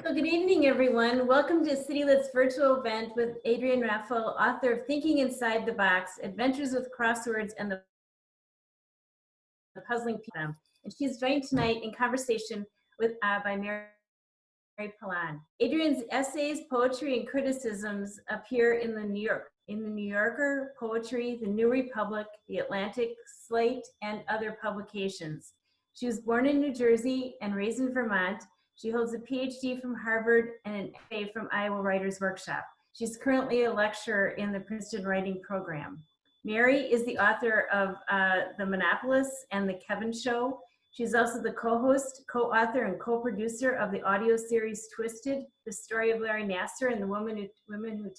Well, good evening, everyone. Welcome to CityLit's virtual event with Adrienne Raphel, author of Thinking Inside the Box, Adventures with Crosswords and the Puzzling Piano. And she's joined tonight in conversation with by Mary Pilon. Adrienne's essays, poetry, and criticisms appear in the New Yorker, Poetry, the New Republic, the Atlantic, Slate, and other publications. She was born in New Jersey and raised in Vermont. She holds a PhD from Harvard and an MA from Iowa Writers Workshop. She's currently a lecturer in the Princeton Writing Program. Mary is the author of The Monopolists and The Kevin Show. She's also the co-host, co-author, and co-producer of the audio series Twisted, the story of Larry Nassar and the women who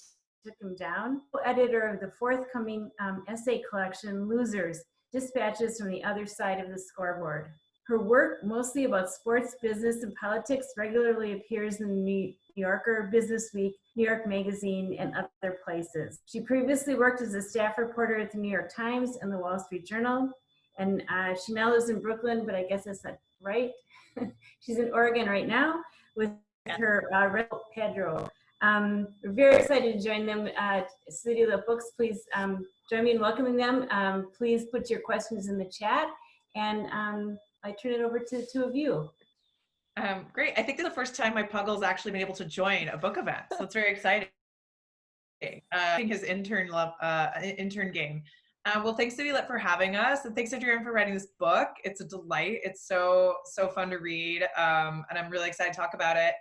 took him down. Co-editor of the forthcoming essay collection, Losers, Dispatches from the Other Side of the Scoreboard. Her work, mostly about sports, business, and politics, regularly appears in the New Yorker, Business Week, New York Magazine, and other places. She previously worked as a staff reporter at the New York Times and the Wall Street Journal, and she now lives in Brooklyn, but I guess that's not right. She's in Oregon right now with her Pedro. We're very excited to join them at City Lit Books. Please join me in welcoming them. Please put your questions in the chat, and I turn it over to the two of you. Great. I think this is the first time my Puggle's actually been able to join a book event, so it's very exciting. His intern game. Well, thanks City Lit for having us, and thanks Adrienne for writing this book. It's a delight. It's so fun to read, and I'm really excited to talk about it.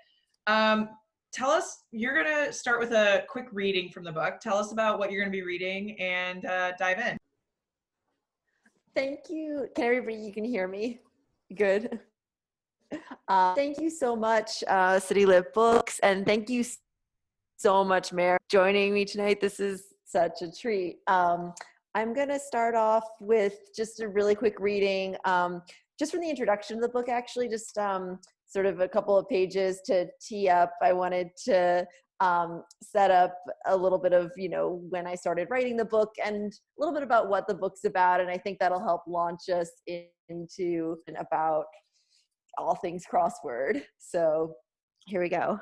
Tell us, you're gonna start with a quick reading from the book. Tell us about what you're gonna be reading and dive in. Thank you. Can everybody, you can hear me? Good. Thank you so much, City Lit Books, and thank you so much, Mary, joining me tonight. This is such a treat. I'm going to start off with just a really quick reading, just from the introduction of the book, actually, just sort of a couple of pages to tee up. I wanted to set up a little bit of, when I started writing the book and a little bit about what the book's about. And I think that'll help launch us into and about all things crossword. So here we go.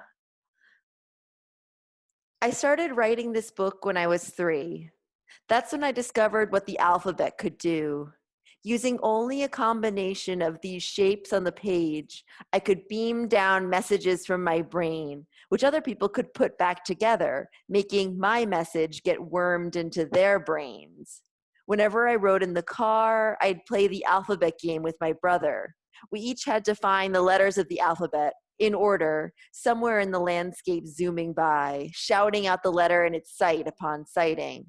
I started writing this book when I was 3. That's when I discovered what the alphabet could do. Using only a combination of these shapes on the page, I could beam down messages from my brain, which other people could put back together, making my message get wormed into their brains. Whenever I rode in the car, I'd play the alphabet game with my brother. We each had to find the letters of the alphabet in order, somewhere in the landscape zooming by, shouting out the letter in its sight upon sighting.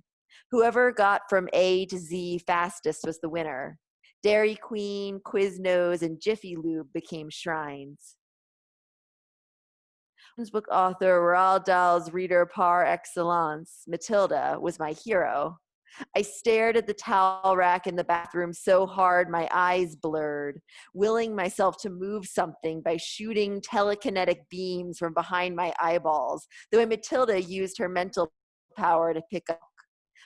Whoever got from A to Z fastest was the winner. Dairy Queen, Quiznos, and Jiffy Lube became shrines. Book author Roald Dahl's reader par excellence, Matilda, was my hero. I stared at the towel rack in the bathroom so hard my eyes blurred, willing myself to move something by shooting telekinetic beams from behind my eyeballs, the way Matilda used her mental power to pick up.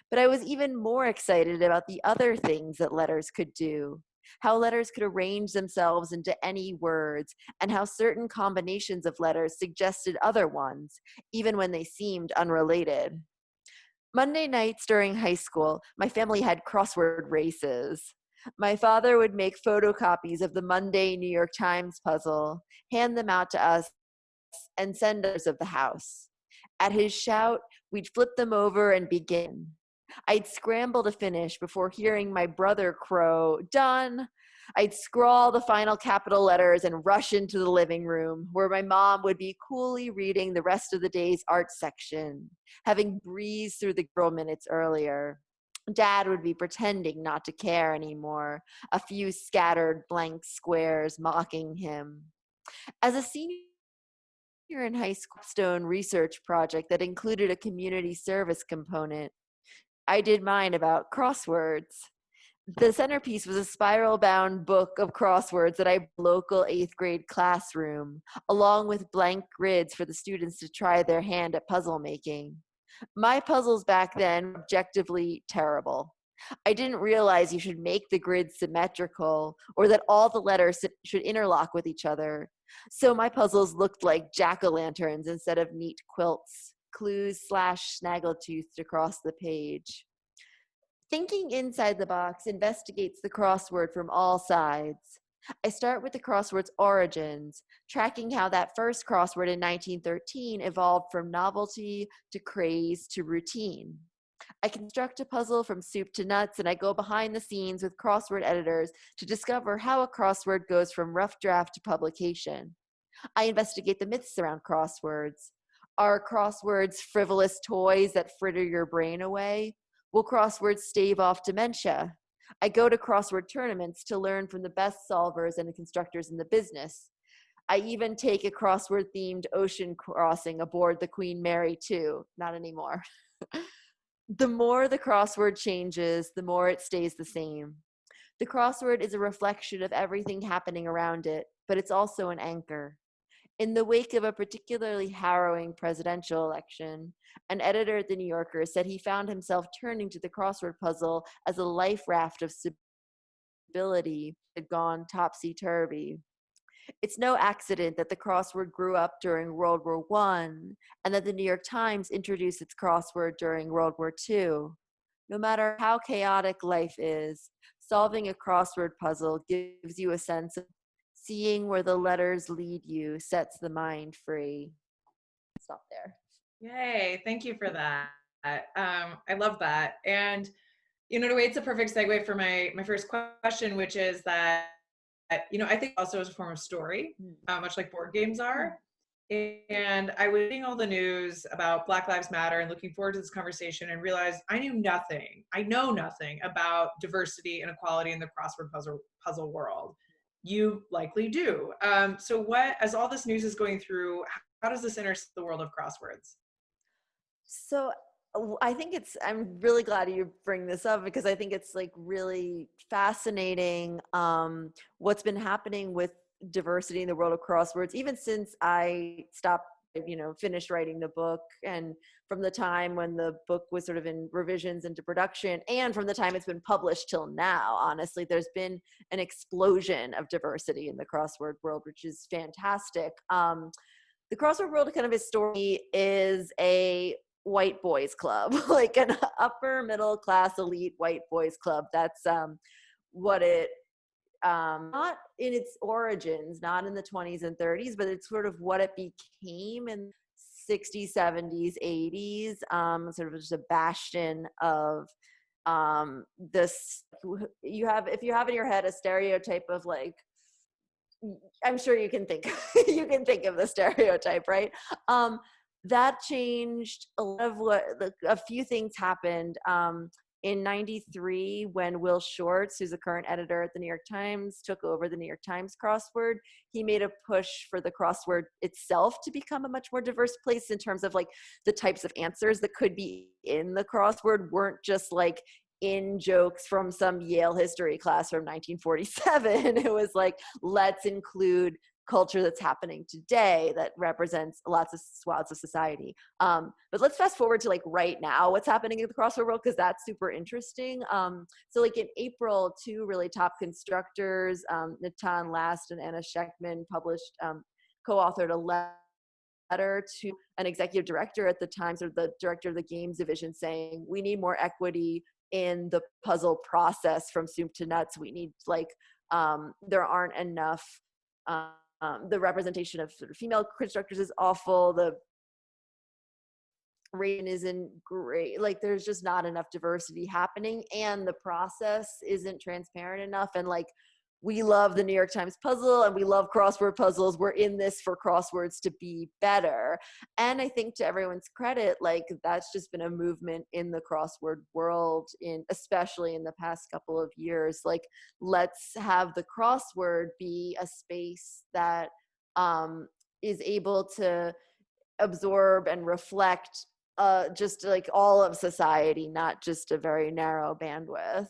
But I was even more excited about the other things that letters could do, how letters could arrange themselves into any words, and how certain combinations of letters suggested other ones, even when they seemed unrelated. Monday nights during high school, my family had crossword races. My father would make photocopies of the Monday New York Times puzzle, hand them out to us, and send us of the house. At his shout, we'd flip them over and begin. I'd scramble to finish before hearing my brother crow, "Done." I'd scrawl the final capital letters and rush into the living room, where my mom would be coolly reading the rest of the day's art section, having breezed through the girl minutes earlier. Dad would be pretending not to care anymore, a few scattered blank squares mocking him. As a senior in high school, Stone research project that included a community service component, I did mine about crosswords. The centerpiece was a spiral-bound book of crosswords that I local 8th grade classroom, along with blank grids for the students to try their hand at puzzle making. My puzzles back then were objectively terrible. I didn't realize you should make the grid symmetrical or that all the letters should interlock with each other. So my puzzles looked like jack-o'-lanterns instead of neat quilts, clues snaggletooth across the page. Thinking inside the box investigates the crossword from all sides. I start with the crossword's origins, tracking how that first crossword in 1913 evolved from novelty to craze to routine. I construct a puzzle from soup to nuts, and I go behind the scenes with crossword editors to discover how a crossword goes from rough draft to publication. I investigate the myths around crosswords. Are crosswords frivolous toys that fritter your brain away? Will crosswords stave off dementia? I go to crossword tournaments to learn from the best solvers and the constructors in the business. I even take a crossword-themed ocean crossing aboard the Queen Mary 2. Not anymore. The more the crossword changes, the more it stays the same. The crossword is a reflection of everything happening around it, but it's also an anchor. In the wake of a particularly harrowing presidential election, an editor at The New Yorker said he found himself turning to the crossword puzzle as a life raft of stability had gone topsy-turvy. It's no accident that the crossword grew up during World War I and that the New York Times introduced its crossword during World War II. No matter how chaotic life is, solving a crossword puzzle gives you a sense of seeing where the letters lead you sets the mind free. Stop there. Yay, thank you for that. I love that. And in a way, it's a perfect segue for my first question, which is that, I think also as a form of story, much like board games are. And I was reading all the news about Black Lives Matter and looking forward to this conversation and realized I know nothing about diversity and equality in the crossword puzzle world. You likely do. So as all this news is going through, how does this intersect the world of crosswords? So I think I'm really glad you bring this up because I think it's like really fascinating what's been happening with diversity in the world of crosswords, even since I stopped, finished writing the book, and from the time when the book was sort of in revisions into production and from the time it's been published till now, honestly, there's been an explosion of diversity in the crossword world, which is fantastic. The crossword world kind of his story is a white boys club, like an upper middle class elite white boys club. That's what it not in its origins, not in the 20s and 30s, but it's sort of what it became in 60s, 70s, 80s, sort of just a bastion of this. If you have in your head a stereotype of like, I'm sure you can think you can think of the stereotype, right? That changed a lot of a few things happened. In 93, when Will Shortz, who's the current editor at the New York Times, took over the New York Times crossword, he made a push for the crossword itself to become a much more diverse place in terms of like the types of answers that could be in the crossword weren't just like in jokes from some Yale history class from 1947. It was like, let's include culture that's happening today that represents lots of swaths of society. But let's fast forward to like right now, what's happening in the crossword world, because that's super interesting. So like in April, two really top constructors, Natan Last and Anna Sheckman, co-authored a letter to an executive director at the time, sort of the director of the games division, saying we need more equity in the puzzle process from soup to nuts. We need there aren't enough the representation of sort of female constructors is awful. The rating isn't great. Like there's just not enough diversity happening and the process isn't transparent enough. And like, we love the New York Times puzzle and we love crossword puzzles. We're in this for crosswords to be better. And I think to everyone's credit, like that's just been a movement in the crossword world especially in the past couple of years. Like let's have the crossword be a space that is able to absorb and reflect just like all of society, not just a very narrow bandwidth.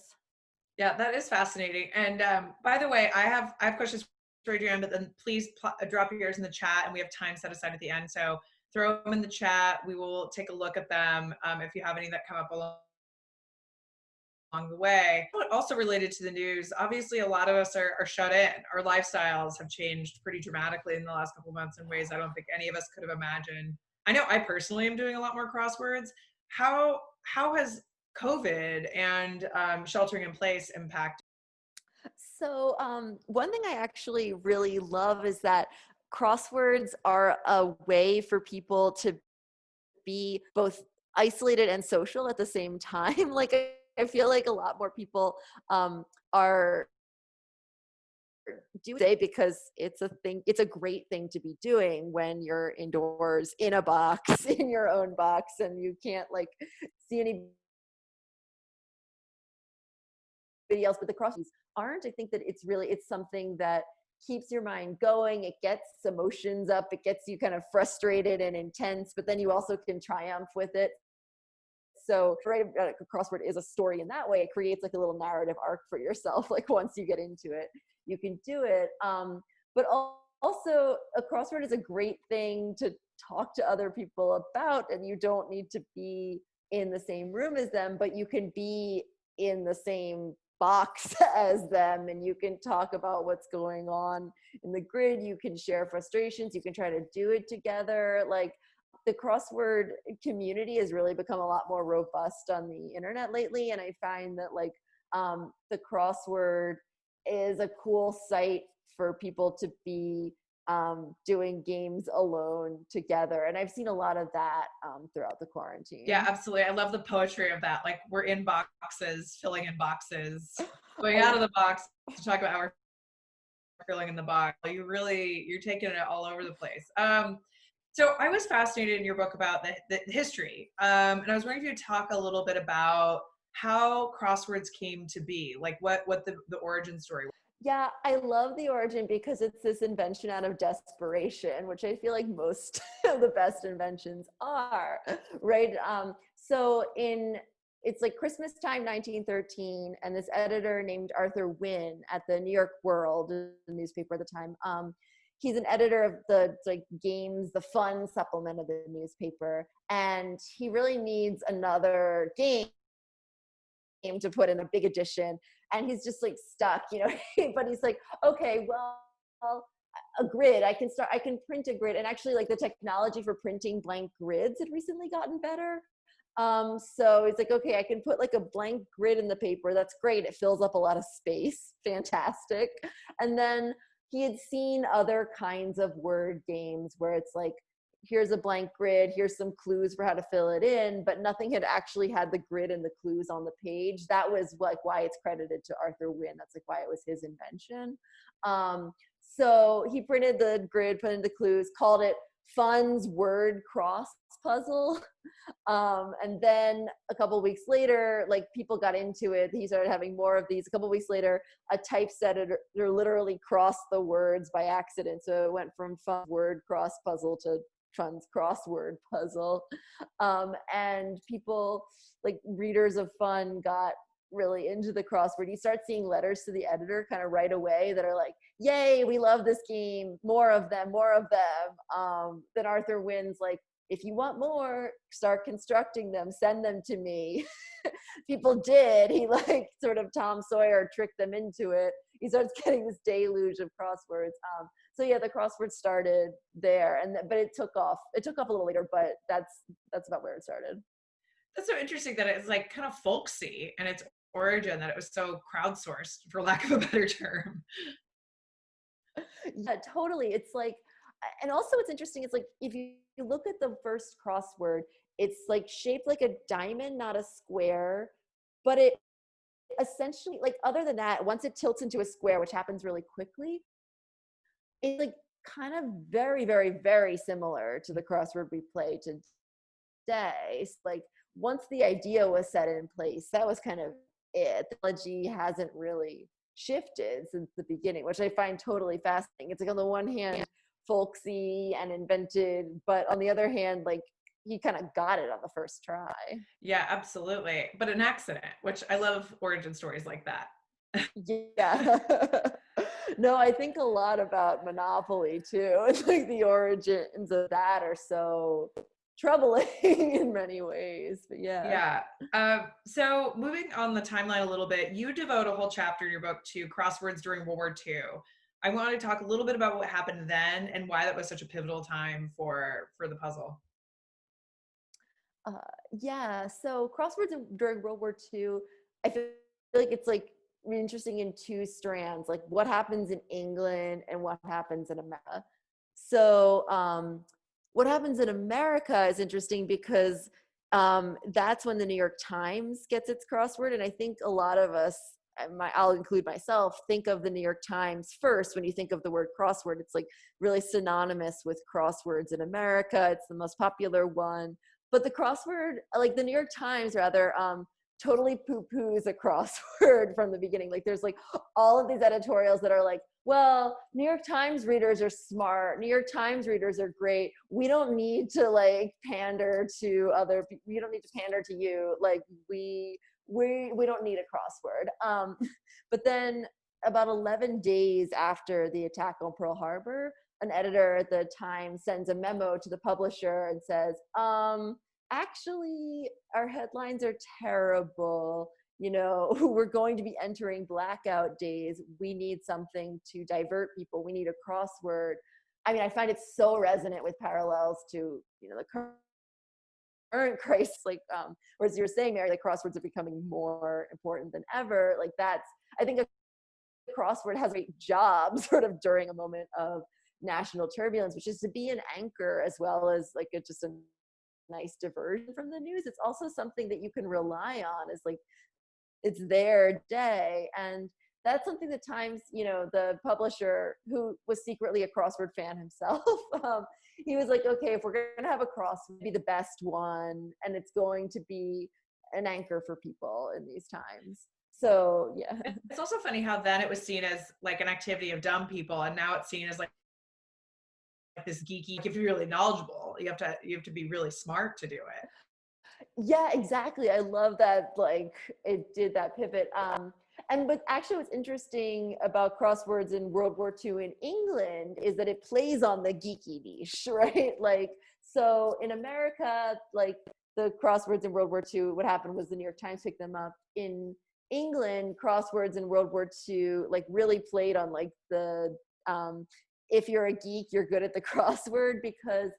Yeah, that is fascinating. And by the way, I have questions for Adrienne, but then please drop yours in the chat, and we have time set aside at the end. So throw them in the chat. We will take a look at them if you have any that come up along along the way. Also related to the news, obviously a lot of us are shut in. Our lifestyles have changed pretty dramatically in the last couple of months in ways I don't think any of us could have imagined. I know I personally am doing a lot more crosswords. How has COVID and sheltering in place impacted? So one thing I actually really love is that crosswords are a way for people to be both isolated and social at the same time. Like I feel like a lot more people are doing it because it's a thing. It's a great thing to be doing when you're indoors in a box, in your own box, and you can't like see anybody else. But the crosswords aren't. I think that it's something that keeps your mind going. It gets emotions up. It gets you kind of frustrated and intense, but then you also can triumph with it. So to write a crossword is a story in that way. It creates like a little narrative arc for yourself. Like once you get into it, you can do it. But also a crossword is a great thing to talk to other people about, and you don't need to be in the same room as them, but you can be in the same box as them, and you can talk about what's going on in the grid. You can share frustrations. You can try to do it together. Like the crossword community has really become a lot more robust on the internet lately, and I find that like the crossword is a cool site for people to be doing games alone together, and I've seen a lot of that throughout the quarantine. Yeah, absolutely. I love the poetry of that. Like we're in boxes, filling in boxes, going out of the box to talk about how we're filling in the box. You're taking it all over the place. So I was fascinated in your book about the history, and I was wondering if you could talk a little bit about how crosswords came to be, like what the origin story was. Yeah, I love the origin because it's this invention out of desperation, which I feel like most of the best inventions are, right? It's like Christmas time, 1913, and this editor named Arthur Wynne at the New York World, the newspaper at the time, he's an editor of the like games, the fun supplement of the newspaper, and he really needs another game to put in a big edition, and he's just like stuck, but he's like, okay, well, a grid, I can print a grid. And actually like the technology for printing blank grids had recently gotten better. So it's like, okay, I can put like a blank grid in the paper. That's great. It fills up a lot of space. Fantastic. And then he had seen other kinds of word games where it's like, here's a blank grid, here's some clues for how to fill it in, but nothing had actually had the grid and the clues on the page. That was like why it's credited to Arthur Wynne. That's like why it was his invention. So he printed the grid, put in the clues, called it Fun's Word Cross Puzzle. And then a couple of weeks later, like people got into it. He started having more of these. A couple of weeks later, a typesetter literally crossed the words by accident. So it went from Fun's Word Cross Puzzle to Fun's Crossword Puzzle. And people, like readers of Fun, got really into the crossword. You start seeing letters to the editor kind of right away that are like, yay, we love this game, more of them, more of them. Then Arthur Wynne's like, if you want more, start constructing them, send them to me. People did. He like sort of Tom Sawyer tricked them into it. He starts getting this deluge of crosswords. So yeah, the crossword started there, but it took off. It took off a little later, but that's about where it started. That's so interesting that it's like kind of folksy in its origin, that it was so crowdsourced, for lack of a better term. Yeah, totally. It's like, and also what's interesting is like, if you look at the first crossword, it's like shaped like a diamond, not a square, but it essentially, like other than that, once it tilts into a square, which happens really quickly, it's like kind of very, very, very similar to the crossword we play today. Like once the idea was set in place, that was kind of it. Technology hasn't really shifted since the beginning, which I find totally fascinating. It's like on the one hand, folksy and invented, but on the other hand, like he kind of got it on the first try. Yeah, absolutely. But an accident, which I love origin stories like that. Yeah. No, I think a lot about Monopoly too. It's like the origins of that are so troubling in many ways, but yeah. So moving on the timeline a little bit, you devote a whole chapter in your book to crosswords during World War II. I want to talk a little bit about what happened then and why that was such a pivotal time for the puzzle. Yeah, so crosswords during World War II, I feel like it's like interesting in two strands, like what happens in England and what happens in America. So what happens in America is interesting because that's when the New York Times gets its crossword. And I think a lot of us, I'll include myself, think of the New York Times first when you think of the word crossword. It's like really synonymous with crosswords in America. It's the most popular one. But the crossword, like the New York Times rather, totally poo-poos a crossword from the beginning. Like there's like all of these editorials that are like, well, New York Times readers are smart. New York Times readers are great. We don't need to like pander to other people. We don't need to pander to you. Like we don't need a crossword. But then about 11 days after the attack on Pearl Harbor, an editor at the Times sends a memo to the publisher and says, actually, our headlines are terrible. You know, we're going to be entering blackout days. We need something to divert people. We need a crossword. I mean, I find it so resonant with parallels to, you know, the current crisis. Like, whereas you were saying, Mary, like crosswords are becoming more important than ever. Like that's, I think a crossword has a great job sort of during a moment of national turbulence, which is to be an anchor as well as like just a nice diversion from the news. It's also something that you can rely on as like it's their day. And that's something that Times, you know, the publisher, who was secretly a crossword fan himself, he was like, okay, if we're going to have a crossword, be the best one, and it's going to be an anchor for people in these times. So yeah. It's also funny how then it was seen as like an activity of dumb people, and now it's seen as like this geeky. If you're really knowledgeable, you have to be really smart to do it. Yeah, exactly. I love that, like it did that pivot. But actually what's interesting about crosswords in World War II in England is that it plays on the geeky niche, right? Like, so in America, like the crosswords in World War II, what happened was the New York Times picked them up. In England, crosswords in World War II, like really played on like the, if you're a geek, you're good at the crossword, because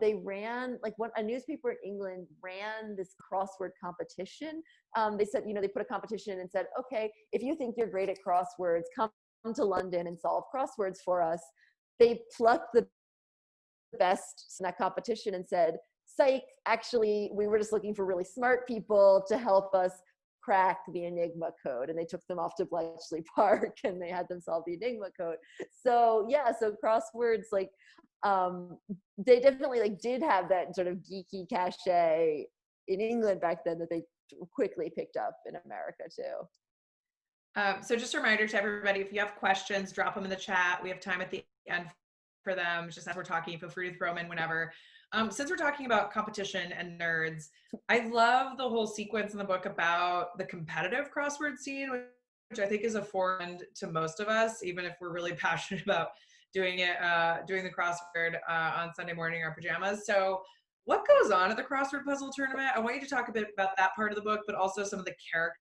they ran, like a newspaper in England ran this crossword competition. They said, you know, they put a competition and said, okay, if you think you're great at crosswords, come to London and solve crosswords for us. They plucked the best in that competition and said, psych, actually, we were just looking for really smart people to help us crack the Enigma code. And they took them off to Bletchley Park and they had them solve the Enigma code. So yeah, so crosswords, like, they definitely like did have that sort of geeky cachet in England back then that they quickly picked up in America too. So just a reminder to everybody, if you have questions, drop them in the chat. We have time at the end for them. Just as we're talking, feel free to throw them in whenever. Since we're talking about competition and nerds, I love the whole sequence in the book about the competitive crossword scene, which I think is a foreign to most of us, even if we're really passionate about doing the crossword on Sunday morning in our pajamas. So what goes on at the Crossword Puzzle tournament? I want you to talk a bit about that part of the book, but also some of the characters.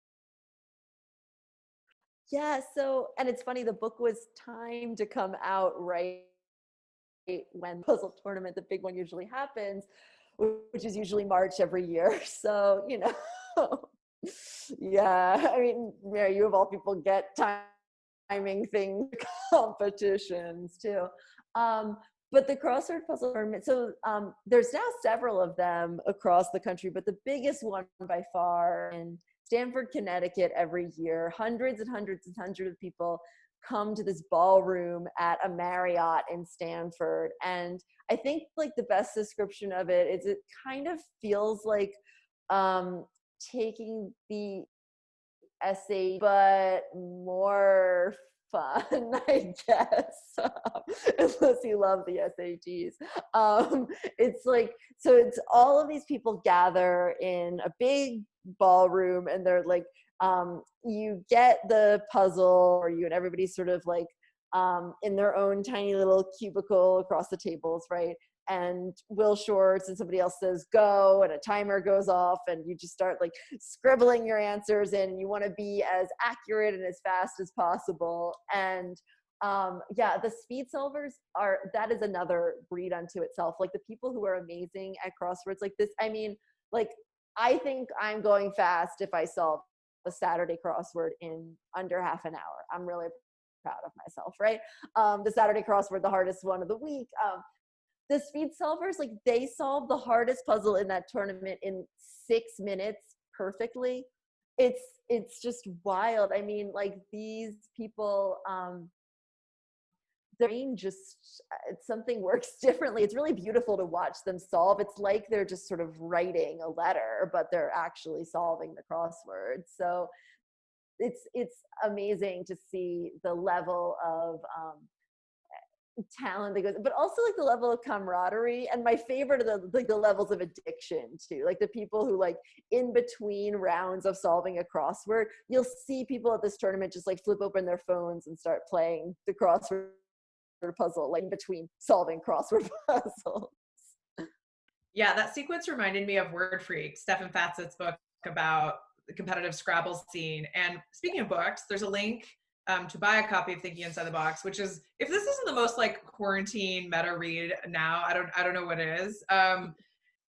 Yeah, so, and it's funny, the book was timed to come out right when puzzle tournament, the big one, usually happens, which is usually March every year. So, you know, yeah, I mean, Mary, you of all people get timing thing competitions too. But the Crossword Puzzle tournament, so there's now several of them across the country, but the biggest one by far in Stamford, Connecticut, every year, hundreds and hundreds and hundreds of people come to this ballroom at a Marriott in Stamford. And I think like the best description of it is it kind of feels like taking the essay, but more fun, I guess, unless you love the SATs. It's like, so it's all of these people gather in a big ballroom and they're like, you get the puzzle, or you and everybody's sort of like in their own tiny little cubicle across the tables, right? and Will Shortz and somebody else says go and a timer goes off and you just start like scribbling your answers in. You want to be as accurate and as fast as possible. And yeah, the speed solvers that is another breed unto itself. Like the people who are amazing at crosswords like this, I mean, like I think I'm going fast if I solve a Saturday crossword in under half an hour. I'm really proud of myself, right? The Saturday crossword, the hardest one of the week. The speed solvers, like they solved the hardest puzzle in that tournament in 6 minutes perfectly. It's just wild. I mean, like these people, their brain just, something works differently. It's really beautiful to watch them solve. It's like they're just sort of writing a letter, but they're actually solving the crossword. So it's amazing to see the level of talent that goes, but also like the level of camaraderie. And my favorite are the levels of addiction too. Like the people who like in between rounds of solving a crossword, you'll see people at this tournament just like flip open their phones and start playing the crossword puzzle, like in between solving crossword puzzles. Yeah, that sequence reminded me of Word Freak, Stefan Fatsett's book about the competitive Scrabble scene. And speaking of books, there's a link to buy a copy of Thinking Inside the Box, which is, if this isn't the most like quarantine meta read now, I don't know what is. I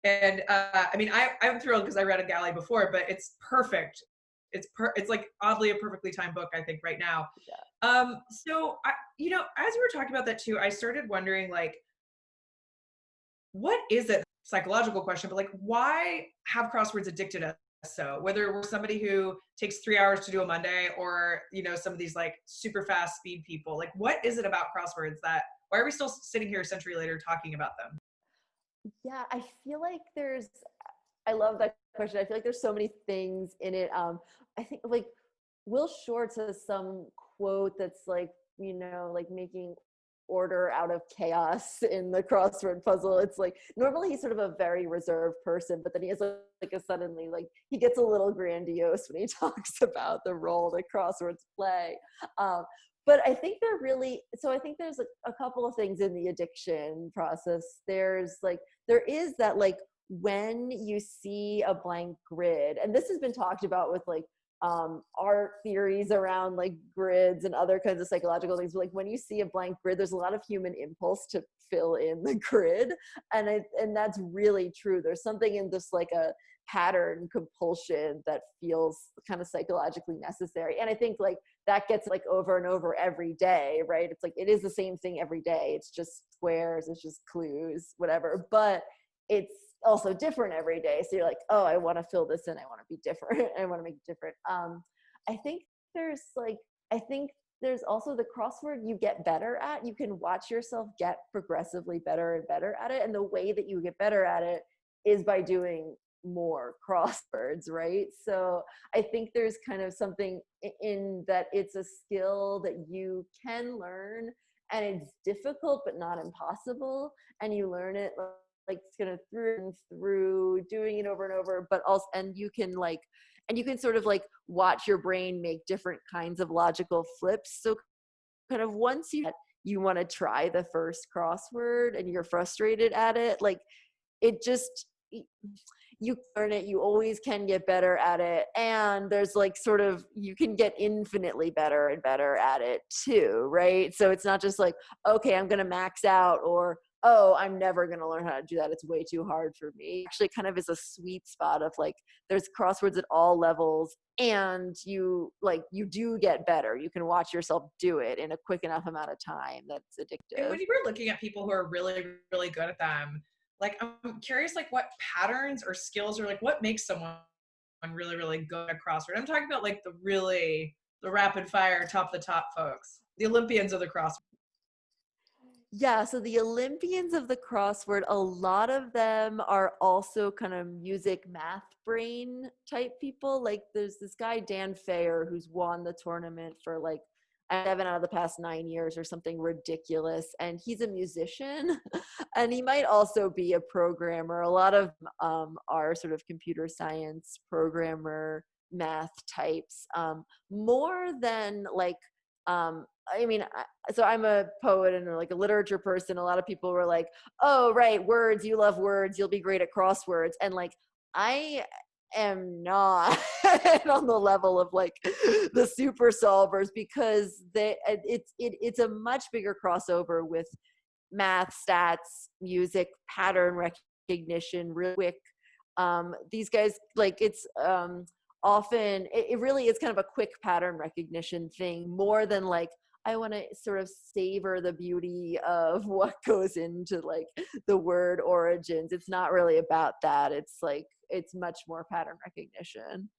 mean, I'm thrilled because I read a galley before, but it's perfect. It's like oddly a perfectly timed book, I think, right now. Yeah. So you know, as you were talking about that too, I started wondering like, what is it? Psychological question, but like, why have crosswords addicted us? So whether we're somebody who takes 3 hours to do a Monday or, you know, some of these like super fast speed people, like what is it about crosswords that, why are we still sitting here a century later talking about them? Yeah, I feel like I love that question. I feel like there's so many things in it. I think like Will Shortz has some quote that's like, you know, like making order out of chaos in the crossword puzzle. It's like normally he's sort of a very reserved person, but then he has like a suddenly like he gets a little grandiose when he talks about the role that crosswords play. But I think I think there's a couple of things in the addiction process. There is that like when you see a blank grid, and this has been talked about with like art theories around like grids and other kinds of psychological things. But like when you see a blank grid, there's a lot of human impulse to fill in the grid, and that's really true. There's something in this like a pattern compulsion that feels kind of psychologically necessary, and I think like that gets like over and over every day, right? It's like it is the same thing every day. It's just squares, it's just clues, whatever, but it's also different every day. So you're like, oh, I want to fill this in. I want to be different. I want to make it different. I think there's also the crossword you get better at. You can watch yourself get progressively better and better at it. And the way that you get better at it is by doing more crosswords, right? So I think there's kind of something in that it's a skill that you can learn, and it's difficult but not impossible, and you learn it like kind of through doing it over and over, but also, and you can sort of like watch your brain make different kinds of logical flips. So kind of once you want to try the first crossword and you're frustrated at it, like it just, you learn it, you always can get better at it. And there's like sort of, you can get infinitely better and better at it too, right? So it's not just like, okay, I'm going to max out, or, oh, I'm never going to learn how to do that. It's way too hard for me. Actually kind of is a sweet spot of like, there's crosswords at all levels, and you do get better. You can watch yourself do it in a quick enough amount of time that's addictive. And when you were looking at people who are really, really good at them, like, I'm curious, like what patterns or skills or like what makes someone really, really good at crossword? I'm talking about like the rapid fire, top the top folks, the Olympians of the crossword. Yeah, so the Olympians of the crossword, a lot of them are also kind of music math brain type people. Like there's this guy, Dan Fayer, who's won the tournament for like 7 out of the past 9 years or something ridiculous. And he's a musician and he might also be a programmer. A lot of are sort of computer science programmer math types, more than like I mean, so I'm a poet and like a literature person. A lot of people were like, oh, right, words, you love words, you'll be great at crosswords. And like, I am not on the level of like the super solvers, because it's a much bigger crossover with math, stats, music, pattern recognition, real quick. These guys, like, it's often, it really is kind of a quick pattern recognition thing, more than like, I want to sort of savor the beauty of what goes into like the word origins. It's not really about that. It's like, it's much more pattern recognition.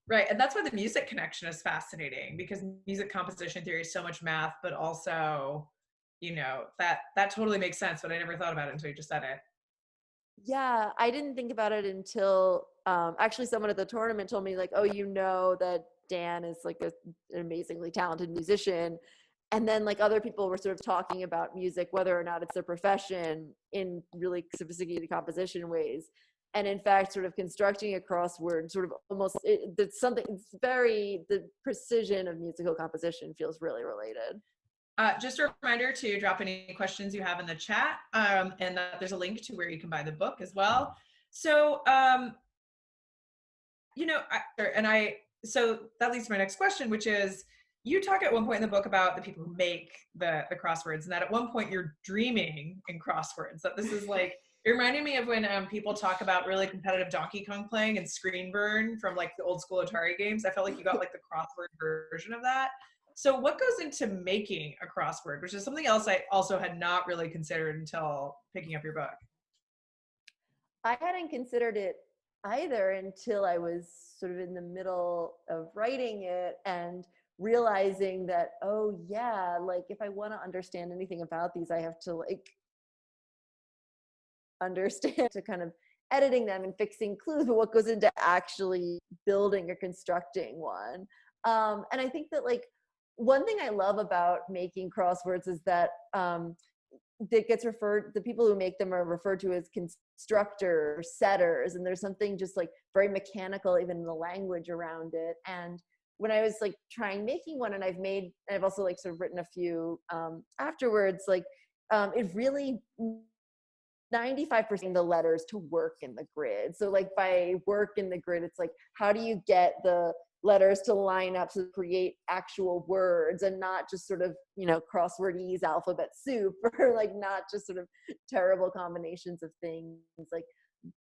Right. And that's why the music connection is fascinating, because music composition theory is so much math, but also, you know, that totally makes sense, but I never thought about it until you just said it. Yeah, I didn't think about it until actually someone at the tournament told me like, oh, you know that Dan is like an amazingly talented musician. And then like other people were sort of talking about music, whether or not it's a profession, in really sophisticated composition ways. And in fact, sort of constructing a crossword, sort of almost, it's something, it's very, the precision of musical composition feels really related. Just a reminder to drop any questions you have in the chat, and there's a link to where you can buy the book as well. So, you know, so that leads to my next question, which is, you talk at one point in the book about the people who make the crosswords, and that at one point you're dreaming in crosswords. That this is like, it reminded me of when people talk about really competitive Donkey Kong playing and screen burn from like the old school Atari games. I felt like you got like the crossword version of that. So what goes into making a crossword, which is something else I also had not really considered until picking up your book? I hadn't considered it either until I was sort of in the middle of writing it and realizing that, oh yeah, like if I want to understand anything about these, I have to like understand to kind of editing them and fixing clues, but what goes into actually building or constructing one. And I think that like one thing I love about making crosswords is that that gets referred, the people who make them are referred to as constructors, setters, and there's something just like very mechanical even in the language around it. And when I was like trying making one, and I've also like sort of written a few afterwards, like it really 95% of the letters to work in the grid. So like by work in the grid, it's like, how do you get the letters to line up to create actual words, and not just sort of, you know, crosswordese alphabet soup, or like not just sort of terrible combinations of things. Like,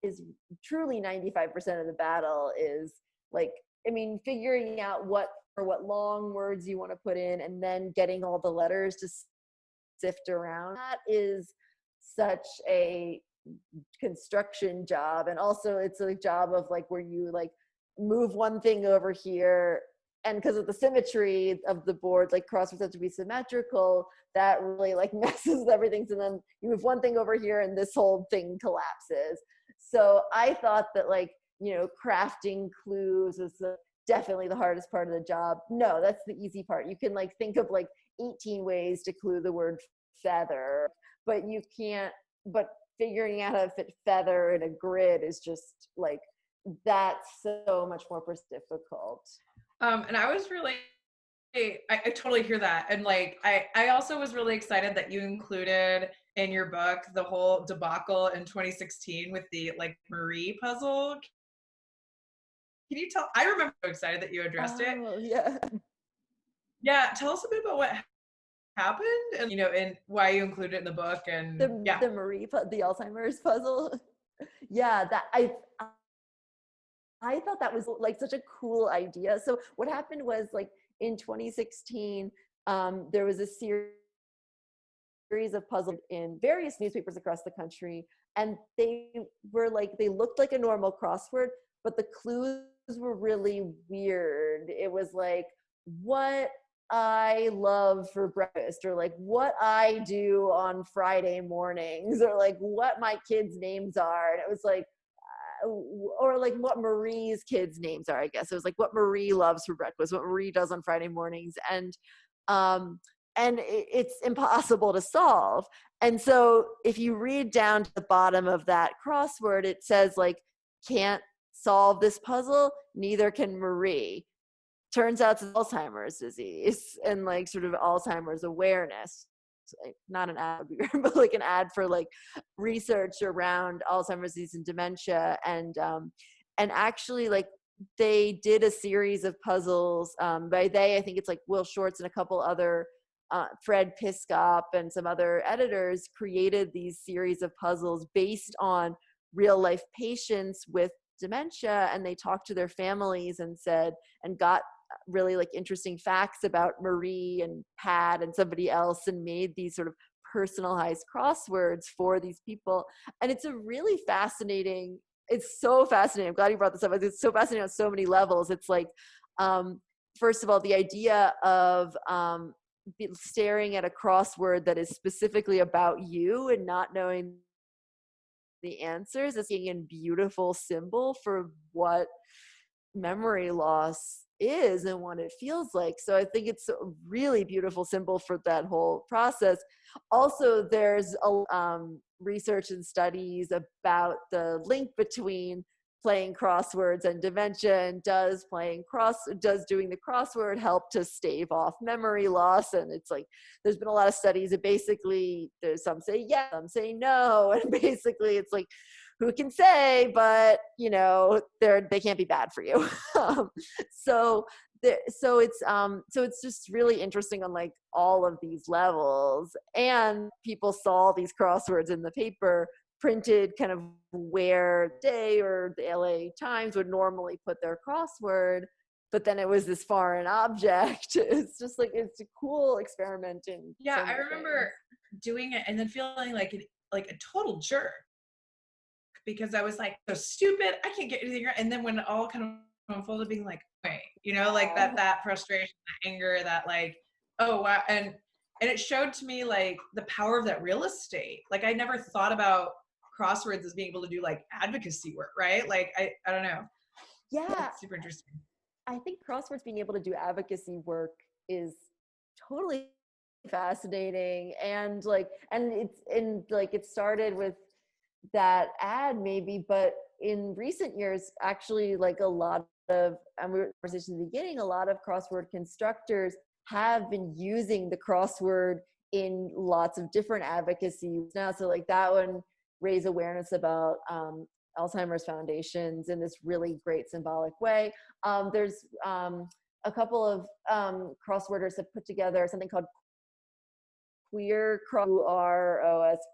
is truly 95% of the battle is like, I mean, figuring out what long words you want to put in, and then getting all the letters to sift around. That is such a construction job. And also it's a job of like where you like move one thing over here, and because of the symmetry of the board, like crosswords have to be symmetrical, that really like messes with everything. So then you move one thing over here and this whole thing collapses. So I thought that like, you know, crafting clues was definitely the hardest part of the job. No, that's the easy part. You can like think of like 18 ways to clue the word feather, but you can't, but figuring out how to fit feather in a grid is just like, that's so much more difficult. And I was really, I totally hear that. And like, I also was really excited that you included in your book the whole debacle in 2016 with the like Mary puzzle. Can you tell, I remember so excited that you addressed it. Yeah. Yeah. Tell us a bit about what happened, and, you know, and why you included it in the book. And The the Alzheimer's puzzle. Yeah, that I thought that was like such a cool idea. So what happened was like in 2016, there was a series of puzzles in various newspapers across the country, and they were like, they looked like a normal crossword, but the clues were really weird. It was like, what I love for breakfast, or like what I do on Friday mornings, or like what my kids' names are. And it was like, or like what Marie's kids' names are, I guess. It was like what Marie loves for breakfast, what Marie does on Friday mornings. And it's impossible to solve. And so if you read down to the bottom of that crossword, it says like, can't solve this puzzle, neither can Marie. turns out it's Alzheimer's disease and like sort of Alzheimer's awareness. Like, not an ad, but like an ad for like research around Alzheimer's disease and dementia. And actually like they did a series of puzzles. By they, I think it's like Will Shortz and a couple other, Fred Piscop and some other editors created these series of puzzles based on real life patients with dementia. And they talked to their families and got really like interesting facts about Marie and Pat and somebody else, and made these sort of personalized crosswords for these people. And it's a really fascinating, it's so fascinating. I'm glad you brought this up. It's so fascinating on so many levels. It's like, first of all, the idea of staring at a crossword that is specifically about you and not knowing the answers is a beautiful symbol for what memory loss is and what it feels like. So I think it's a really beautiful symbol for that whole process. Also, there's research and studies about the link between playing crosswords and dementia, and does doing the crossword help to stave off memory loss? And it's like there's been a lot of studies that basically there's some say yes, some say no, and basically it's like who can say, but you know they can't be bad for you. So it's just really interesting on like all of these levels. And people saw these crosswords in the paper printed kind of where they or the LA Times would normally put their crossword, but then it was this foreign object. It's just like, it's a cool experiment. Yeah, I remember doing it and then feeling like a total jerk, because I was like, so stupid, I can't get anything right. And then when it all kind of unfolded, being like, wait, you know, like that frustration, that anger, that like, oh wow. And it showed to me like the power of that real estate. Like I never thought about crosswords as being able to do like advocacy work, right? Like I don't know. Yeah, it's super interesting. I think crosswords being able to do advocacy work is totally fascinating. And it started with that ad maybe, but in recent years, actually, like a lot of, we were conversation in the beginning, a lot of crossword constructors have been using the crossword in lots of different advocacies now. So like that one raise awareness about Alzheimer's foundations in this really great symbolic way. There's a couple of crossworders have put together something called queer crosswords.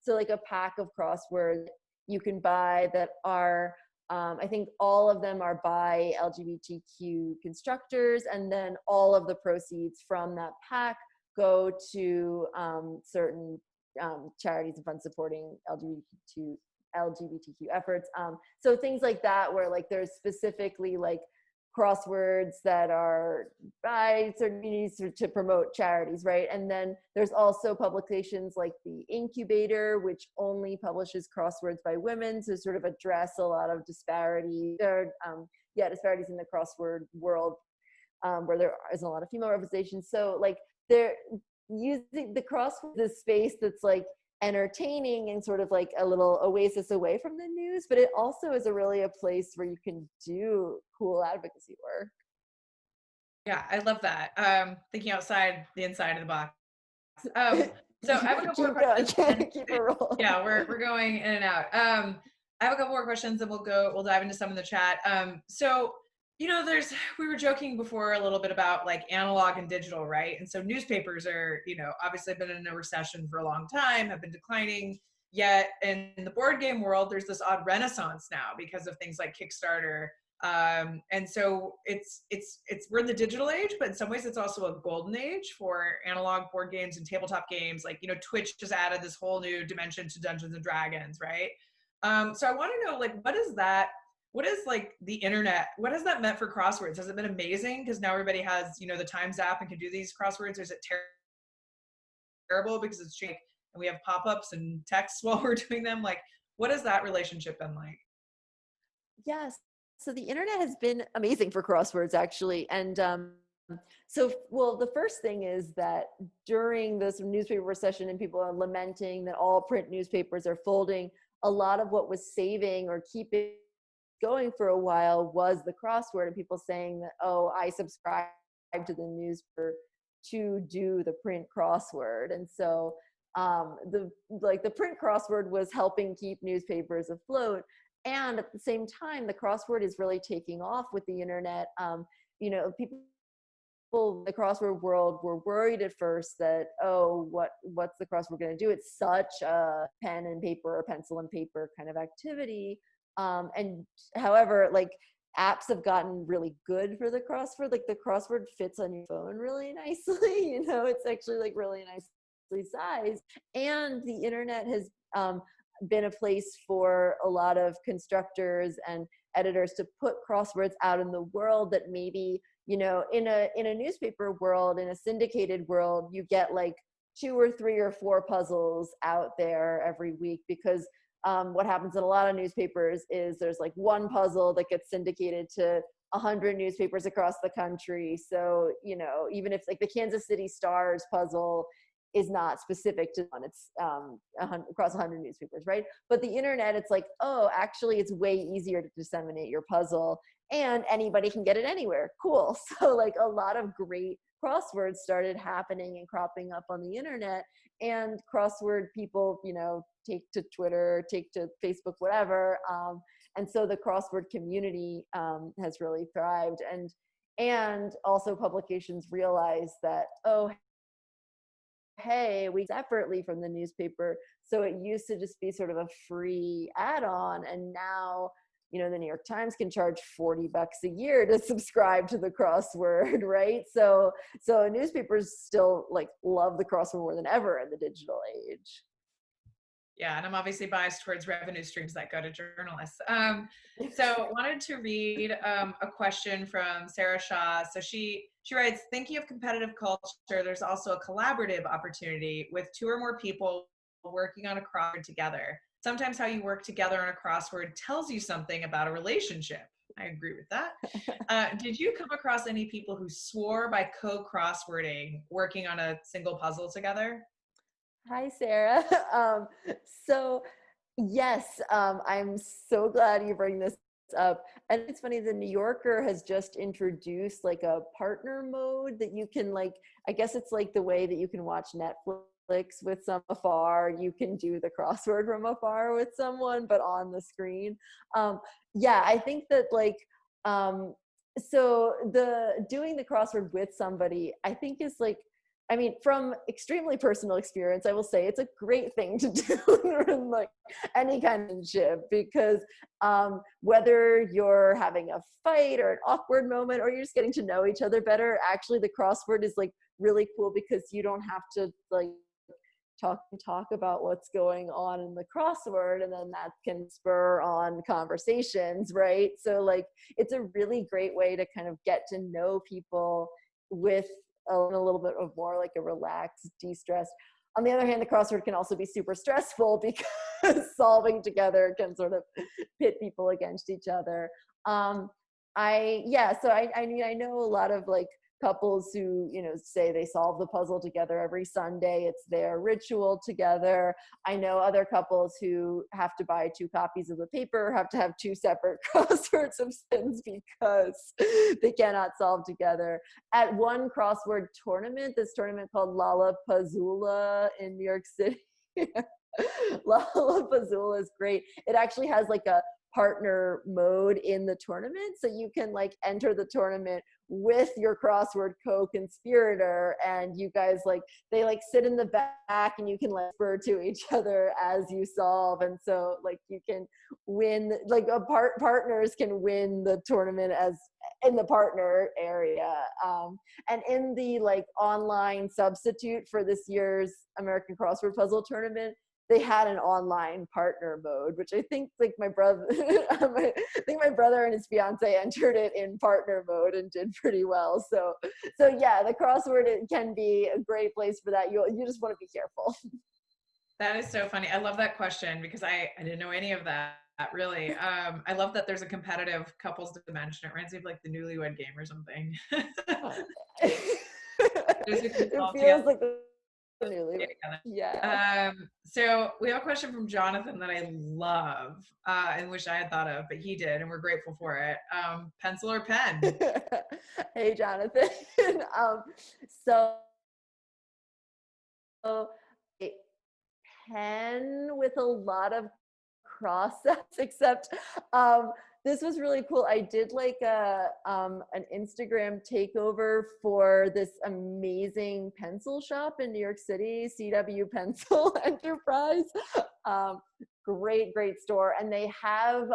So like a pack of crosswords you can buy that are, I think all of them are by LGBTQ constructors, and then all of the proceeds from that pack go to certain charities and funds supporting LGBTQ efforts. So things like that, where like there's specifically like crosswords that are by certain communities to promote charities, right? And then there's also publications like the Incubator, which only publishes crosswords by women to sort of address a lot of disparities in the crossword world, where there isn't a lot of female representation. So like they're using the crossword, this space that's like entertaining and sort of like a little oasis away from the news, but it also is a place where you can do cool advocacy work. Yeah, I love that. Thinking outside the inside of the box. So I have a couple more questions. Keep it rolling. Yeah, we're going in and out. I have a couple more questions, and we'll dive into some in the chat. So you know, we were joking before a little bit about like analog and digital, right? And so newspapers are, you know, obviously been in a recession for a long time, have been declining. Yet in the board game world, there's this odd renaissance now because of things like Kickstarter. And so we're in the digital age, but in some ways it's also a golden age for analog board games and tabletop games. Like, you know, Twitch just added this whole new dimension to Dungeons and Dragons, right? So I want to know, like, what is like the internet, what has that meant for crosswords? Has it been amazing because now everybody has, you know, the Times app and can do these crosswords? Or is it terrible because it's cheap and we have pop-ups and texts while we're doing them? Like, what has that relationship been like? Yes. So the internet has been amazing for crosswords, actually. And the first thing is that during this newspaper recession and people are lamenting that all print newspapers are folding, a lot of what was saving or keeping going for a while was the crossword, and people saying that, oh, I subscribe to the newspaper to do the print crossword. And so the print crossword was helping keep newspapers afloat. And at the same time, the crossword is really taking off with the internet. People in the crossword world were worried at first that, oh, what's the crossword going to do? It's such a pen and paper or pencil and paper kind of activity. And however, like, apps have gotten really good for the crossword. Like, the crossword fits on your phone really nicely. It's actually like really nicely sized. And the internet has been a place for a lot of constructors and editors to put crosswords out in the world that maybe, in a newspaper world, in a syndicated world, you get like 2 or 3 or 4 puzzles out there every week, because what happens in a lot of newspapers is there's like one puzzle that gets syndicated to 100 newspapers across the country. So, even if like the Kansas City Star's puzzle is not specific to one, it's across 100 newspapers, right? But the internet, it's like, oh, actually it's way easier to disseminate your puzzle, and anybody can get it anywhere. Cool. So like a lot of great crosswords started happening and cropping up on the internet, and crossword people, take to Twitter, take to Facebook, whatever. And so the crossword community has really thrived. And also publications realize that, oh, hey, we separately from the newspaper. So it used to just be sort of a free add-on. And now, the New York Times can charge $40 a year to subscribe to the crossword, right? So newspapers still like love the crossword more than ever in the digital age. Yeah, and I'm obviously biased towards revenue streams that go to journalists. So wanted to read a question from Sarah Shaw. So she writes, thinking of competitive culture, there's also a collaborative opportunity with 2 or more people working on a crossword together. Sometimes how you work together on a crossword tells you something about a relationship. I agree with that. Did you come across any people who swore by co-crosswording, working on a single puzzle together? Hi, Sarah. So yes, I'm so glad you bring this up. And it's funny, the New Yorker has just introduced like a partner mode that you can I guess it's like the way that you can watch Netflix with some afar, you can do the crossword from afar with someone, but on the screen. Yeah, I think that so doing the crossword with somebody, I think is from extremely personal experience, I will say it's a great thing to do in any kind of ship, because whether you're having a fight or an awkward moment, or you're just getting to know each other better, actually the crossword is really cool, because you don't have to talk about what's going on in the crossword, and then that can spur on conversations, right? So it's a really great way to kind of get to know people with a little bit of more a relaxed, de-stressed. On the other hand, the crossword can also be super stressful, because solving together can sort of pit people against each other. I know a lot of couples who say they solve the puzzle together every Sunday. It's their ritual together. I know other couples who have to buy 2 copies of the paper, have to have 2 separate crossword submissions because they cannot solve together. At one crossword tournament, this tournament called Lollapuzzoola in New York City. Lollapuzzoola is great. It actually has a partner mode in the tournament, so you can enter the tournament with your crossword co-conspirator, and you guys they sit in the back, and you can whisper to each other as you solve, and so you can win, partners can win the tournament as in the partner area. And in the online substitute for this year's American Crossword Puzzle tournament, they had an online partner mode, which I think my brother, I think my brother and his fiance entered it in partner mode and did pretty well. So yeah, the crossword, it can be a great place for that. You just want to be careful. That is so funny. I love that question, because I didn't know any of that, really. I love that there's a competitive couples dimension. It reminds me of the Newlywed Game or something. It feels like Newlywed. Yeah. So we have a question from Jonathan that I love and wish I had thought of, but he did, and we're grateful for it. Pencil or pen? Hey, Jonathan. So a pen with a lot of process, except this was really cool. I did like an Instagram takeover for this amazing pencil shop in New York City, CW Pencil Enterprise. Great store. And they have,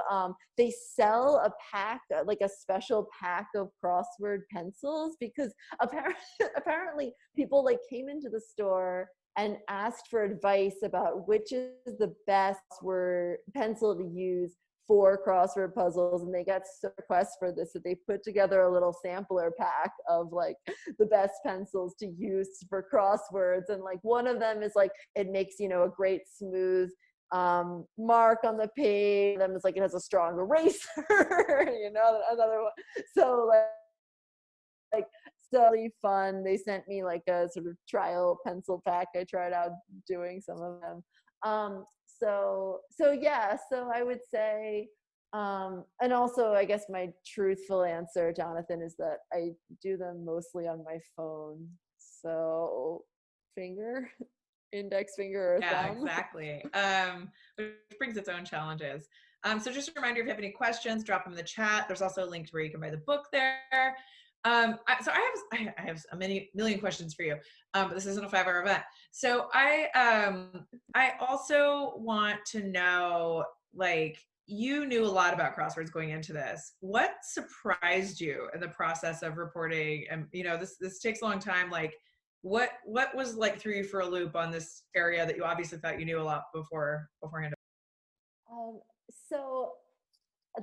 they sell a pack, like a special pack of crossword pencils, because apparently people like came into the store and asked for advice about which is the best word pencil to use for crossword puzzles, and they got requests for this, so they put together a little sampler pack of like the best pencils to use for crosswords. And like one of them is like, it makes, you know, a great smooth mark on the page. Them is like, it has a strong eraser. You know, another one, so like so really fun. They sent me like a sort of trial pencil pack. I tried out doing some of them. So yeah, so I would say, and also I guess my truthful answer, Jonathan, is that I do them mostly on my phone. So index finger or Yeah, thumb. exactly. Which brings its own challenges. So just a reminder, if you have any questions, drop them in the chat. There's also a link to where you can buy the book there. So I have a million questions for you, but this isn't a 5-hour event. So I also want to know, like, you knew a lot about crosswords going into this. What surprised you in the process of reporting? And you know, this takes a long time. Like, what was like threw you for a loop on this area that you obviously thought you knew a lot beforehand? So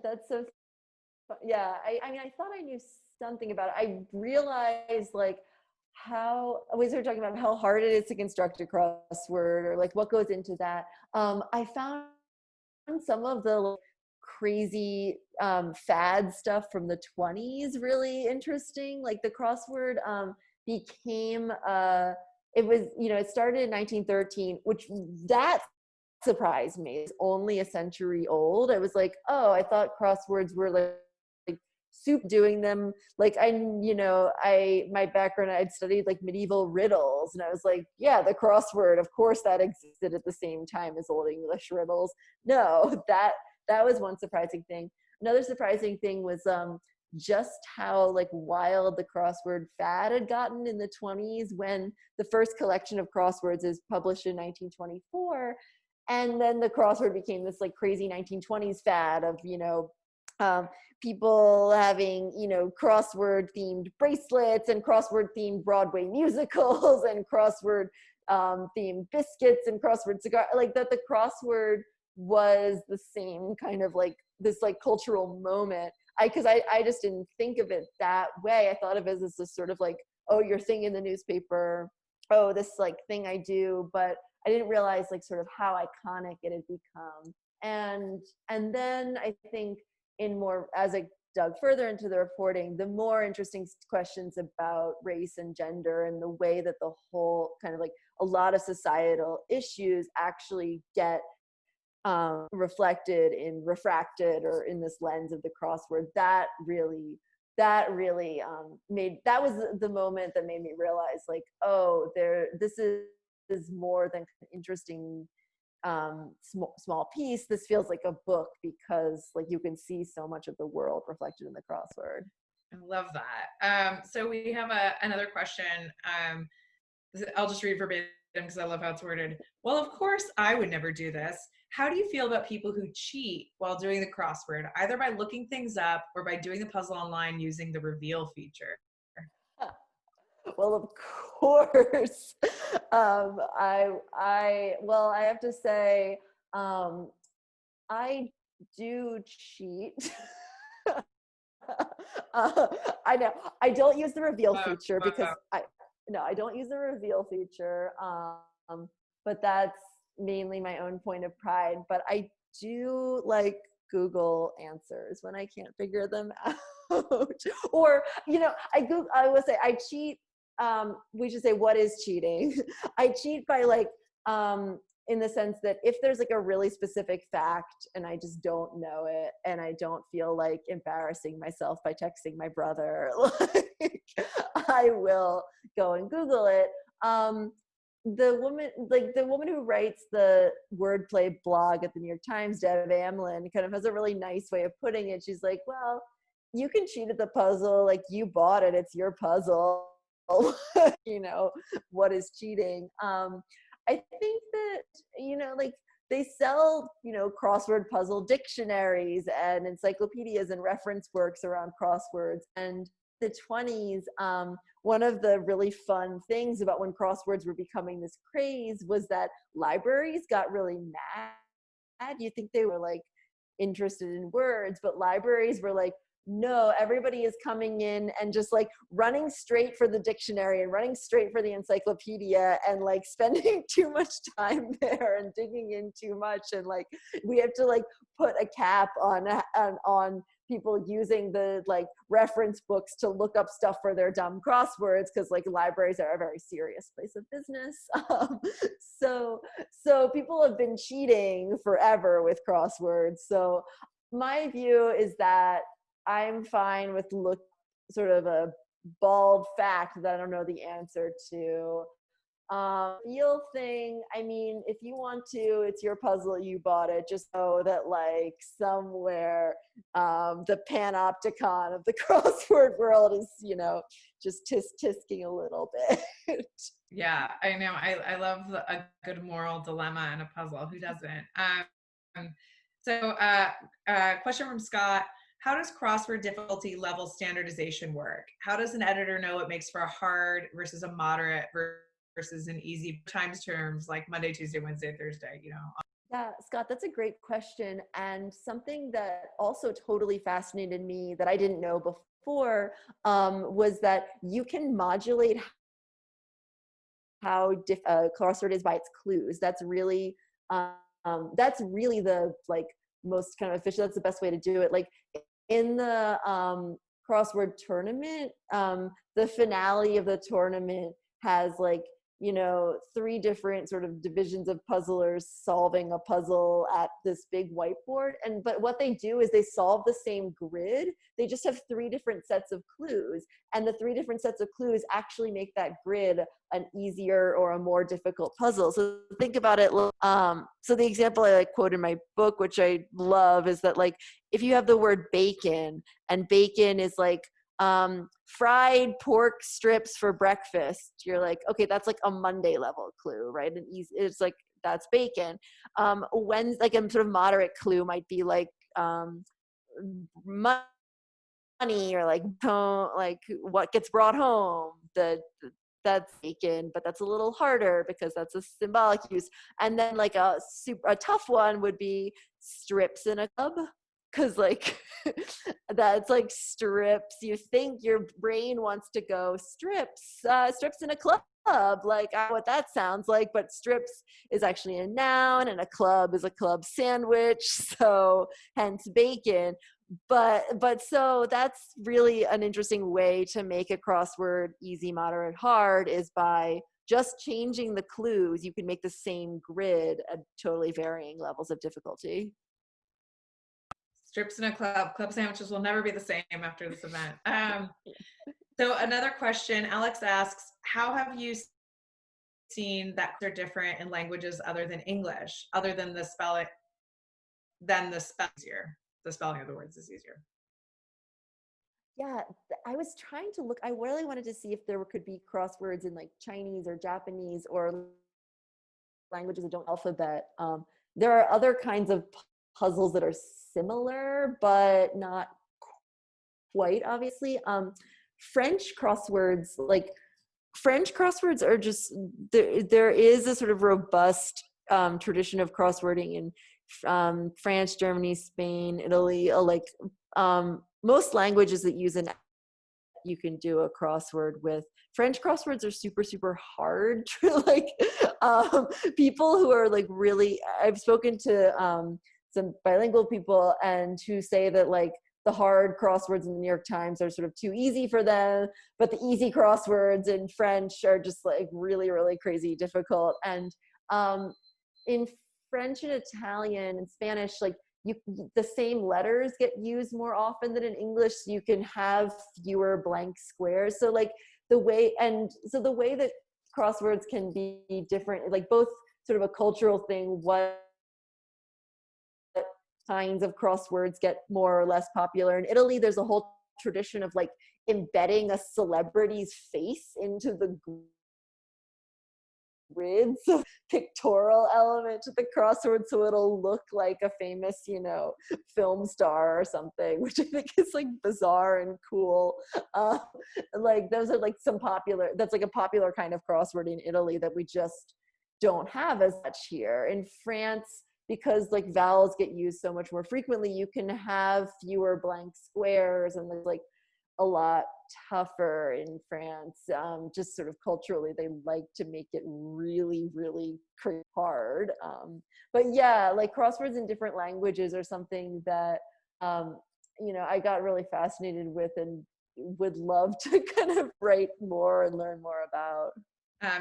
that's so yeah. I mean, I thought I knew something about it. I realized like how we were talking about how hard it is to construct a crossword, or like what goes into that. I found some of the like, crazy fad stuff from the 20s really interesting. Like the crossword became it was, you know, it started in 1913, which that surprised me. It's only a century old. I was like, oh, I thought crosswords were like soup doing them. Like my background, I'd studied like medieval riddles, and I was like, yeah, the crossword, of course that existed at the same time as Old English riddles. No, that was one surprising thing. Another surprising thing was just how like wild the crossword fad had gotten in the 20s, when the first collection of crosswords is published in 1924, and then the crossword became this like crazy 1920s fad of, you know, people having, you know, crossword themed bracelets and crossword themed Broadway musicals and crossword themed biscuits and crossword cigar, like that the crossword was the same kind of like this like cultural moment. Because I just didn't think of it that way. I thought of it as this sort of like, oh, your thing in the newspaper, oh, this like thing I do, but I didn't realize like sort of how iconic it had become. And then I think as I dug further into the reporting, the more interesting questions about race and gender and the way that the whole kind of like a lot of societal issues actually get refracted or in this lens of the crossword, that really that was the moment that made me realize like, oh, this is more than an interesting small piece. This feels like a book, because like you can see so much of the world reflected in the crossword. I love that. So we have another question. I'll just read verbatim because I love how it's worded. Well, of course, I would never do this. How do you feel about people who cheat while doing the crossword, either by looking things up or by doing the puzzle online using the reveal feature? Well, of course. I have to say, I do cheat. I know I don't use the reveal feature because I don't use the reveal feature. But that's mainly my own point of pride. But I do like Google answers when I can't figure them out. Or, you know, I will say I cheat we should say, what is cheating? I cheat by like, in the sense that if there's like a really specific fact and I just don't know it and I don't feel like embarrassing myself by texting my brother, like I will go and Google it. The woman who writes the wordplay blog at the New York Times, Deb Amlin, kind of has a really nice way of putting it. She's like, well, you can cheat at the puzzle, like you bought it, it's your puzzle. You know, what is cheating? I think that, you know, like they sell, you know, crossword puzzle dictionaries and encyclopedias and reference works around crosswords. And the 20s, one of the really fun things about when crosswords were becoming this craze was that libraries got really mad. You think they were like interested in words, but libraries were like, no, everybody is coming in and just like running straight for the dictionary and running straight for the encyclopedia and like spending too much time there and digging in too much. And like, we have to like put a cap on people using the like reference books to look up stuff for their dumb crosswords, because like libraries are a very serious place of business. So people have been cheating forever with crosswords. So my view is that I'm fine with sort of a bald fact that I don't know the answer to. Feel thing, I mean, if you want to, it's your puzzle, you bought it. Just know that like somewhere the panopticon of the crossword world is, you know, just tisk-tisking a little bit. Yeah, I know. I love a good moral dilemma in a puzzle. Who doesn't? Question from Scott. How does crossword difficulty level standardization work? How does an editor know what makes for a hard versus a moderate versus an easy times terms like Monday, Tuesday, Wednesday, Thursday, you know? Yeah, Scott, that's a great question. And something that also totally fascinated me that I didn't know before was that you can modulate how a crossword is by its clues. That's really the like most kind of official, that's the best way to do it. Like in the crossword tournament, the finale of the tournament has like, you know, 3 different sort of divisions of puzzlers solving a puzzle at this big whiteboard. But what they do is they solve the same grid. They just have 3 different sets of clues. And the 3 different sets of clues actually make that grid an easier or a more difficult puzzle. So think about it. So the example I like quote in my book, which I love, is that like, if you have the word bacon, and bacon is like, fried pork strips for breakfast, you're like, okay, that's like a Monday level clue, right? And it's like, that's bacon. When like a sort of moderate clue might be like money, or like what gets brought home, that's bacon, but that's a little harder because that's a symbolic use. And then like a tough one would be strips in a club. Cause like, that's like strips. You think your brain wants to go strips in a club. Like I know what that sounds like, but strips is actually a noun and a club is a club sandwich. So hence bacon. But so that's really an interesting way to make a crossword easy, moderate, hard, is by just changing the clues. You can make the same grid at totally varying levels of difficulty. Strips in a club sandwiches will never be the same after this event. So another question, Alex asks, how have you seen that they're different in languages other than English, other than the spelling easier? The spelling of the words is easier. Yeah, I was trying to look, I really wanted to see if there could be crosswords in like Chinese or Japanese or languages that don't alphabet. There are other kinds of puzzles that are similar, but not quite obviously. French crosswords are just, there is a sort of robust tradition of crosswording in France, Germany, Spain, Italy, most languages that use you can do a crossword with. French crosswords are super, super hard to like, people who are like really, I've spoken to some bilingual people and who say that like the hard crosswords in the New York Times are sort of too easy for them, but the easy crosswords in French are just like really, really crazy difficult. And in French and Italian and Spanish, like the same letters get used more often than in English, so you can have fewer blank squares. So like the way that crosswords can be different, like both sort of a cultural thing, what kinds of crosswords get more or less popular. In Italy, there's a whole tradition of like embedding a celebrity's face into the grids, so pictorial element to the crossword, so it'll look like a famous, you know, film star or something, which I think is like bizarre and cool. Like those are like that's like a popular kind of crossword in Italy that we just don't have as much here. In France, because like vowels get used so much more frequently, you can have fewer blank squares, and there's like a lot tougher in France. Just sort of culturally, they like to make it really, really hard. But yeah, like crosswords in different languages are something that, you know, I got really fascinated with and would love to kind of write more and learn more about.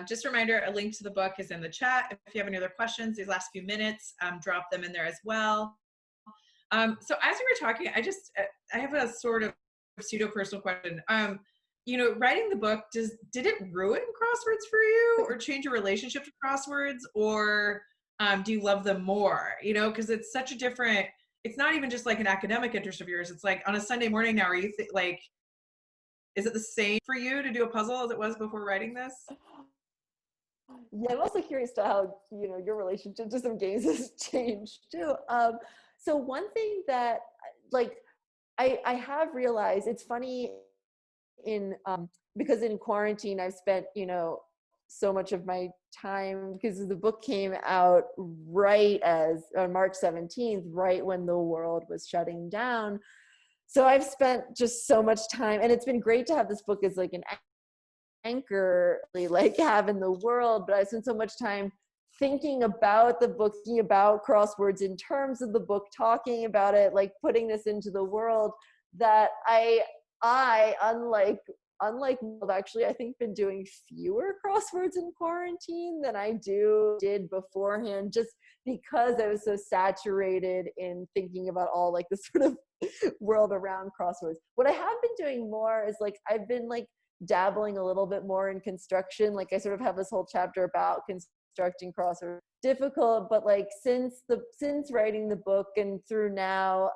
Just a reminder, a link to the book is in the chat. If you have any other questions these last few minutes, drop them in there as well. So as we were talking, I have a sort of pseudo personal question. You know, writing the book, did it ruin crosswords for you, or change your relationship to crosswords, or do you love them more? You know, because it's such a different, it's not even just like an academic interest of yours. It's like on a Sunday morning now, are you like, is it the same for you to do a puzzle as it was before writing this? Yeah, I'm also curious to how, you know, your relationship to some games has changed too. So one thing that like I have realized, it's funny in because in quarantine I've spent, you know, so much of my time, because the book came out right as on March 17th, right when the world was shutting down. So I've spent just so much time, and it's been great to have this book as like an anchor, like have in the world, but I spent so much time thinking about the book, thinking about crosswords in terms of the book, talking about it, like putting this into the world, that I unlike actually, I think been doing fewer crosswords in quarantine than I did beforehand, just because I was so saturated in thinking about all like the sort of world around crosswords. What I have been doing more is like I've been like dabbling a little bit more in construction. Like I sort of have this whole chapter about constructing crosswords. Difficult, but like since writing the book and through now,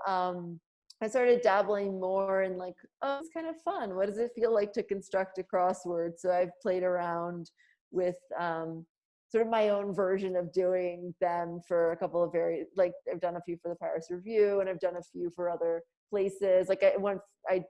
I started dabbling more in like, oh, it's kind of fun. What does it feel like to construct a crossword? So I've played around with sort of my own version of doing them for a couple of like I've done a few for the Paris Review, and I've done a few for other places. Like I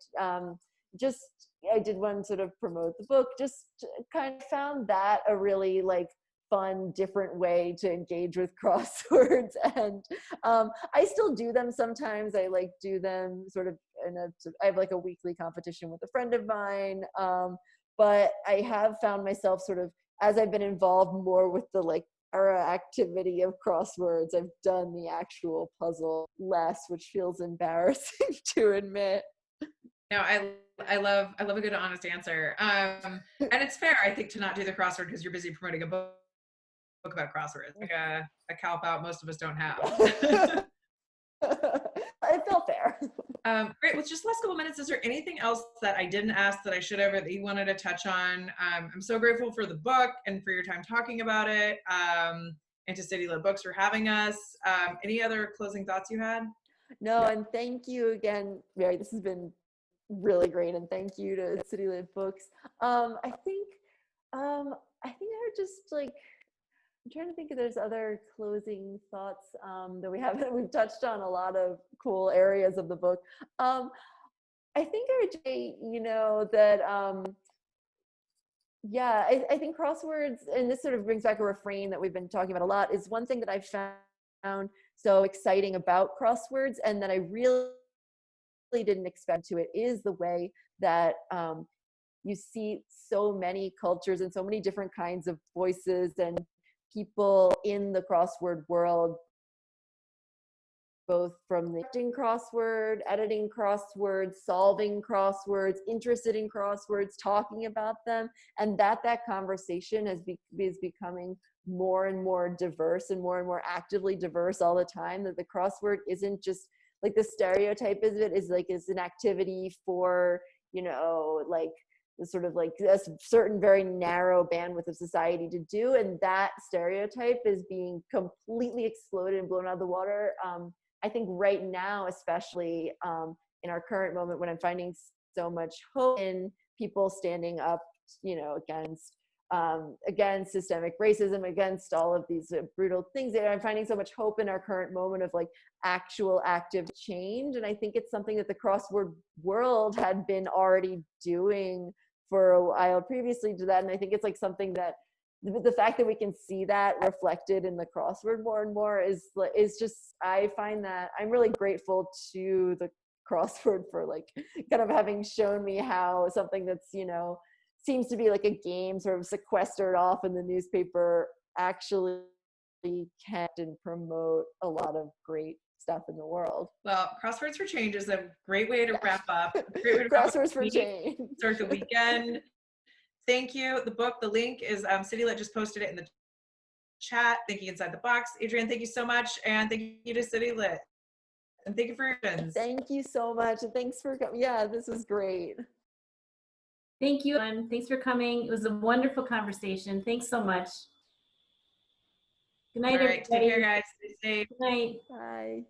did one sort of promote the book, just kind of found that a really like fun, different way to engage with crosswords. And I still do them sometimes. I like do them sort of I have like a weekly competition with a friend of mine. But I have found myself sort of, as I've been involved more with the like activity of crosswords, I've done the actual puzzle less, which feels embarrassing to admit. No, I love a good honest answer. And it's fair, I think, to not do the crossword because you're busy promoting a book about crosswords, like a cop out most of us don't have. It felt fair. Great. Well, just last couple minutes, is there anything else that I didn't ask that I should have, or that you wanted to touch on? I'm so grateful for the book and for your time talking about it, and to City Lit Books for having us. Any other closing thoughts you had? No, and thank you again, Mary. This has been really great, and thank you to City Lit Books. I think they're just like, I'm trying to think if there's other closing thoughts that we haven't. We've touched on a lot of cool areas of the book. I think I would say, you know, that yeah, I think crosswords, and this sort of brings back a refrain that we've been talking about a lot, is one thing that I've found so exciting about crosswords, and that I really didn't expect to it, is the way that you see so many cultures and so many different kinds of voices and people in the crossword world both from the acting crossword, editing crosswords, solving crosswords, interested in crosswords, talking about them, and that conversation is becoming more and more diverse and more actively diverse all the time, that the crossword isn't just like the stereotype of it is like it's an activity for, you know, like sort of like a certain very narrow bandwidth of society to do, and that stereotype is being completely exploded and blown out of the water. I think right now, especially in our current moment, when I'm finding so much hope in people standing up, you know, against systemic racism, against all of these brutal things, and I'm finding so much hope in our current moment of like actual active change. And I think it's something that the crossword world had been already doing for a while previously to that. And I think it's like something that the fact that we can see that reflected in the crossword more and more is just, I find that I'm really grateful to the crossword for like kind of having shown me how something that's, you know, seems to be like a game sort of sequestered off in the newspaper actually can and promote a lot of great stuff in the world. Well, Crosswords for Change is a great way to wrap up. Great way to wrap Crosswords up for Change. Start the weekend. Thank you. The book, the link is CityLit just posted it in the chat. Thinking Inside the Box. Adrienne, thank you so much. And thank you to CityLit. And thank you for your questions. Thank you so much. And thanks for coming. Yeah, this was great. Thank you, and thanks for coming. It was a wonderful conversation. Thanks so much. Good night, All right, everybody. take care, guys. Stay safe. Good night. Bye.